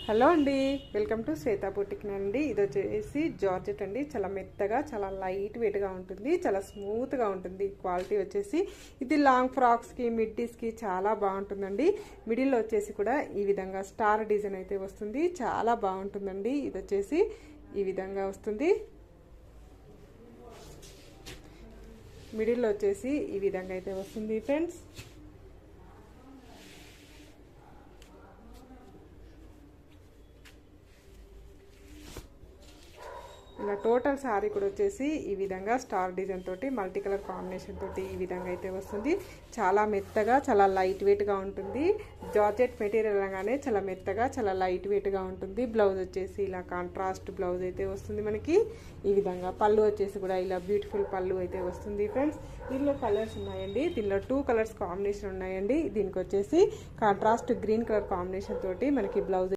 Hello అండి, welcome to Shweta boutique అండి. ఇది వచ్చేసి జార్జెట్ అండి. చాలా మెత్తగా, చాలా లైట్ వెయిట్గా ఉంటుంది, చాలా స్మూత్గా ఉంటుంది. క్వాలిటీ వచ్చేసి ఇది లాంగ్ ఫ్రాక్స్కి, మిడ్డీస్కి చాలా బాగుంటుందండి. మిడిల్లో వచ్చేసి కూడా ఈ విధంగా స్టార్ డిజైన్ అయితే వస్తుంది, చాలా బాగుంటుందండి. ఇది వచ్చేసి ఈ విధంగా వస్తుంది. మిడిల్లో వచ్చేసి ఈ విధంగా అయితే వస్తుంది ఫ్రెండ్స్. ఇలా టోటల్ శారీ కూడా వచ్చేసి ఈ విధంగా స్టార్ డిజైన్ తోటి, మల్టీ కలర్ కాంబినేషన్ తోటి ఈ విధంగా అయితే వస్తుంది. చాలా మెత్తగా, చాలా లైట్ వెయిట్గా ఉంటుంది. జార్జెట్ మెటీరియల్ అనగానే చాలా మెత్తగా, చాలా లైట్ వెయిట్గా ఉంటుంది. బ్లౌజ్ వచ్చేసి ఇలా కాంట్రాస్ట్ బ్లౌజ్ అయితే వస్తుంది మనకి. ఈ విధంగా పళ్ళు వచ్చేసి కూడా ఇలా బ్యూటిఫుల్ పళ్ళు అయితే వస్తుంది ఫ్రెండ్స్. దీనిలో కలర్స్ ఉన్నాయండి. దీనిలో 2 కలర్స్ కాంబినేషన్ ఉన్నాయండి. దీనికి వచ్చేసి కాంట్రాస్ట్ గ్రీన్ కలర్ కాంబినేషన్ తోటి మనకి బ్లౌజ్